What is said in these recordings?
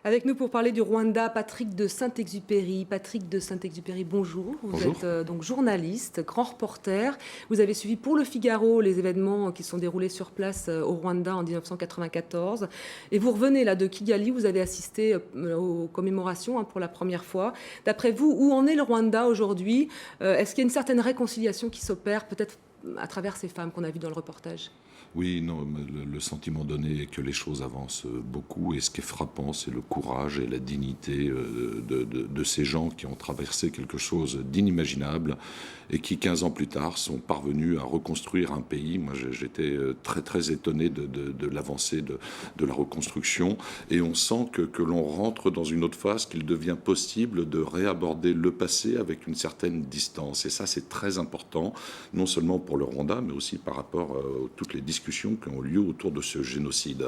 Avec nous pour parler du Rwanda, Patrick de Saint-Exupéry. Patrick de Saint-Exupéry, bonjour. Vous êtes donc journaliste, grand reporter. Vous avez suivi pour Le Figaro les événements qui se sont déroulés sur place au Rwanda en 1994. Et vous revenez là de Kigali, vous avez assisté aux commémorations pour la première fois. D'après vous, où en est le Rwanda aujourd'hui? Est-ce qu'il y a une certaine réconciliation qui s'opère peut-être à travers ces femmes qu'on a vues dans le reportage? Oui, non, le sentiment donné est que les choses avancent beaucoup, et ce qui est frappant, c'est le courage et la dignité de ces gens qui ont traversé quelque chose d'inimaginable et qui, 15 ans plus tard, sont parvenus à reconstruire un pays. Moi, j'étais très, très étonné de l'avancée de la reconstruction, et on sent que l'on rentre dans une autre phase, qu'il devient possible de réaborder le passé avec une certaine distance. Et ça, c'est très important, non seulement pour le Rwanda, mais aussi par rapport à toutes les discussions qui ont lieu autour de ce génocide.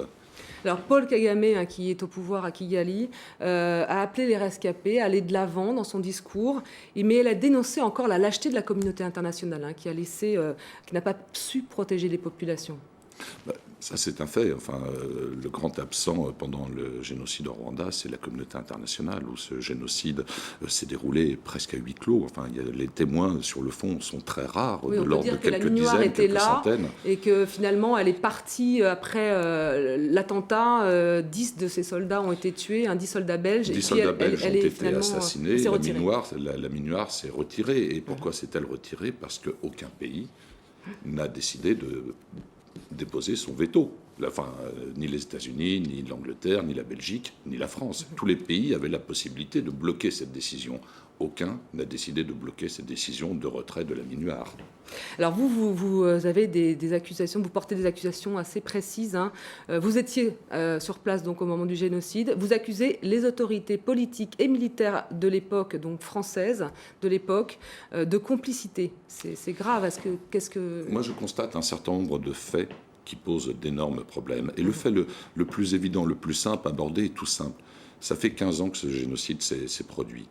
Alors Paul Kagame, qui est au pouvoir à Kigali, a appelé les rescapés à aller de l'avant dans son discours, mais elle a dénoncé encore la lâcheté de la communauté internationale, qui n'a pas su protéger les populations. Ça, c'est un fait. Le grand absent pendant le génocide au Rwanda, c'est la communauté internationale, où ce génocide s'est déroulé presque à huis clos. Les témoins, sur le fond, sont très rares, oui, de l'ordre de quelques dizaines, quelques centaines. Et que finalement, elle est partie après l'attentat. 10 de ses soldats ont été tués, 10 soldats belges. 10 soldats belges ont été assassinés. La MINUAR s'est retirée. Et pourquoi s'est-elle retirée? Parce qu'aucun pays n'a décidé de déposer son veto. Ni les États-Unis, ni l'Angleterre, ni la Belgique, ni la France. Tous les pays avaient la possibilité de bloquer cette décision. Aucun n'a décidé de bloquer cette décision de retrait de la MINUAR. Alors vous avez des accusations, vous portez des accusations assez précises. Vous étiez sur place donc au moment du génocide. Vous accusez les autorités politiques et militaires de l'époque, donc françaises de l'époque, de complicité. C'est grave. Moi, je constate un certain nombre de faits qui posent d'énormes problèmes. Et le fait le plus évident, le plus simple à aborder est tout simple. Ça fait 15 ans que ce génocide s'est produit.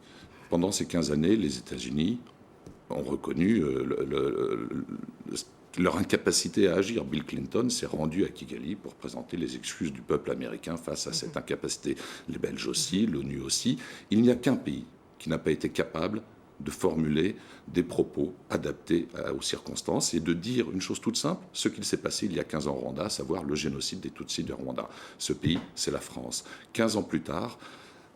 Pendant ces 15 années, les États-Unis ont reconnu leur incapacité à agir. Bill Clinton s'est rendu à Kigali pour présenter les excuses du peuple américain face à cette incapacité. Les Belges aussi, l'ONU aussi. Il n'y a qu'un pays qui n'a pas été capable de formuler des propos adaptés aux circonstances et de dire une chose toute simple, ce qu'il s'est passé il y a 15 ans au Rwanda, à savoir le génocide des Tutsis du Rwanda. Ce pays, c'est la France. 15 ans plus tard,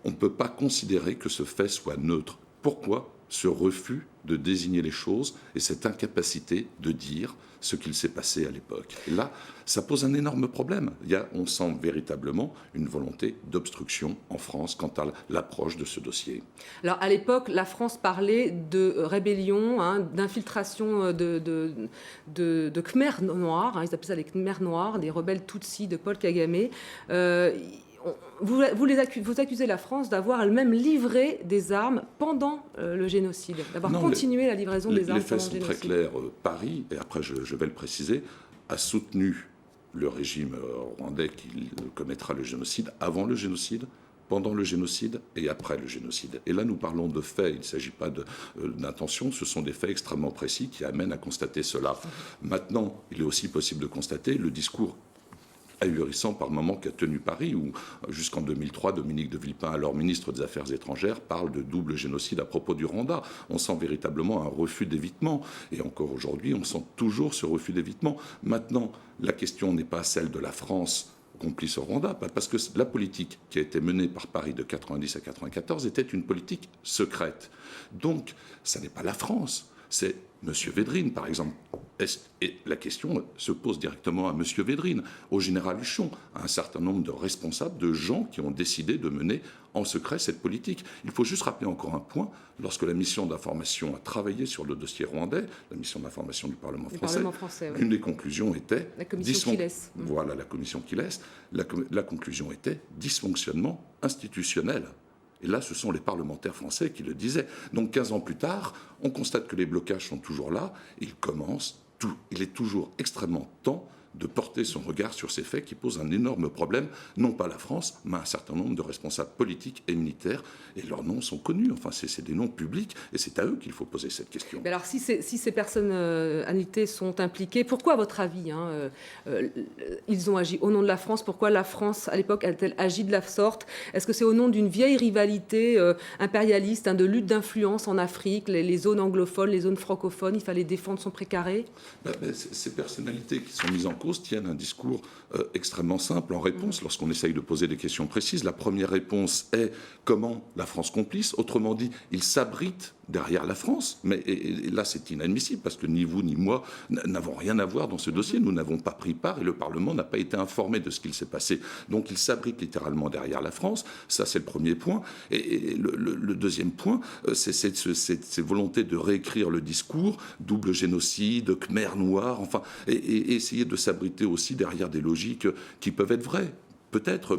on ne peut pas considérer que ce fait soit neutre. Pourquoi ce refus de désigner les choses et cette incapacité de dire ce qu'il s'est passé à l'époque? Et là, ça pose un énorme problème. On sent véritablement une volonté d'obstruction en France quant à l'approche de ce dossier. Alors, à l'époque, la France parlait de rébellion, d'infiltration de Khmers noirs. Ils appelaient ça les Khmers noirs, des rebelles Tutsis de Paul Kagame. Vous accusez la France d'avoir elle-même livré des armes pendant le génocide, d'avoir continué la livraison des armes pendant le génocide. Les faits sont très clairs. Paris, et après je vais le préciser, a soutenu le régime rwandais qui commettra le génocide avant le génocide, pendant le génocide et après le génocide. Et là, nous parlons de faits, il ne s'agit pas d'intention, ce sont des faits extrêmement précis qui amènent à constater cela. Maintenant, il est aussi possible de constater le discours ahurissant par moments qu'a tenu Paris, où jusqu'en 2003, Dominique de Villepin, alors ministre des Affaires étrangères, parle de double génocide à propos du Rwanda. On sent véritablement un refus d'évitement. Et encore aujourd'hui, on sent toujours ce refus d'évitement. Maintenant, la question n'est pas celle de la France complice au Rwanda, parce que la politique qui a été menée par Paris de 90 à 94 était une politique secrète. Donc, ça n'est pas la France, c'est M. Védrine, par exemple. Et la question se pose directement à M. Védrine, au général Huchon, à un certain nombre de responsables, de gens qui ont décidé de mener en secret cette politique. Il faut juste rappeler encore un point. Lorsque la mission d'information a travaillé sur le dossier rwandais, la mission d'information du Parlement français, oui. Une des conclusions était... La commission qui laisse. Voilà, la commission qui laisse. La conclusion était dysfonctionnement institutionnel. Et là, ce sont les parlementaires français qui le disaient. Donc 15 ans plus tard, on constate que les blocages sont toujours là. Il est toujours extrêmement temps de porter son regard sur ces faits qui posent un énorme problème, non pas à la France, mais à un certain nombre de responsables politiques et militaires. Et leurs noms sont connus, enfin c'est des noms publics, et c'est à eux qu'il faut poser cette question. Mais alors si ces personnalités sont impliquées, pourquoi à votre avis ils ont agi au nom de la France? Pourquoi la France, à l'époque, a-t-elle agi de la sorte? Est-ce que c'est au nom d'une vieille rivalité impérialiste, de lutte d'influence en Afrique, les zones anglophones, les zones francophones, il fallait défendre son précaré? Ces personnalités qui sont mises en cause tiennent un discours extrêmement simple en réponse lorsqu'on essaye de poser des questions précises. La première réponse est comment la France complice. Autrement dit, ils s'abritent derrière la France. Mais et là, c'est inadmissible parce que ni vous ni moi n'avons rien à voir dans ce dossier. Nous n'avons pas pris part et le Parlement n'a pas été informé de ce qu'il s'est passé. Donc, ils s'abritent littéralement derrière la France. Ça, c'est le premier point. Et le deuxième point, c'est cette volonté de réécrire le discours, double génocide, Khmer noir, enfin, et essayer de s'abriter aussi derrière des logiques qui peuvent être vraies. Peut-être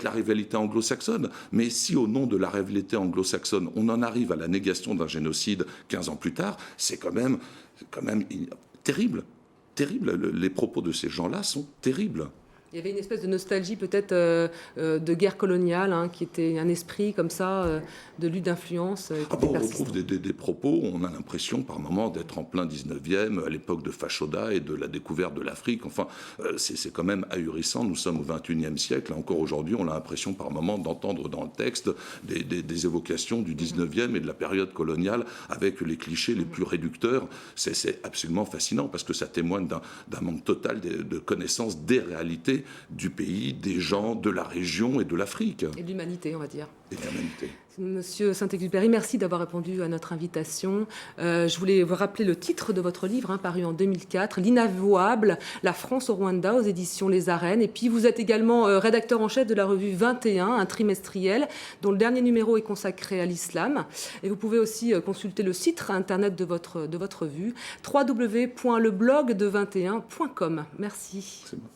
la rivalité anglo-saxonne. Mais si au nom de la rivalité anglo-saxonne, on en arrive à la négation d'un génocide 15 ans plus tard, c'est quand même terrible. Terrible. Les propos de ces gens-là sont terribles. Il y avait une espèce de nostalgie peut-être de guerre coloniale, qui était un esprit comme ça, de lutte d'influence. On retrouve des propos, on a l'impression par moments d'être en plein 19e, à l'époque de Fachoda et de la découverte de l'Afrique. Enfin, c'est quand même ahurissant, nous sommes au 21e siècle. Encore aujourd'hui, on a l'impression par moments d'entendre dans le texte des évocations du 19e et de la période coloniale avec les clichés les plus réducteurs. C'est absolument fascinant parce que ça témoigne d'un manque total de connaissance des réalités du pays, des gens, de la région et de l'Afrique. Et de l'humanité, on va dire. Et de l'humanité. Monsieur Saint-Exupéry, merci d'avoir répondu à notre invitation. Je voulais vous rappeler le titre de votre livre, paru en 2004, L'inavouable, la France au Rwanda, aux éditions Les Arènes. Et puis vous êtes également rédacteur en chef de la revue 21, un trimestriel, dont le dernier numéro est consacré à l'islam. Et vous pouvez aussi consulter le site internet de votre revue, www.leblogde21.com. Merci. C'est bon.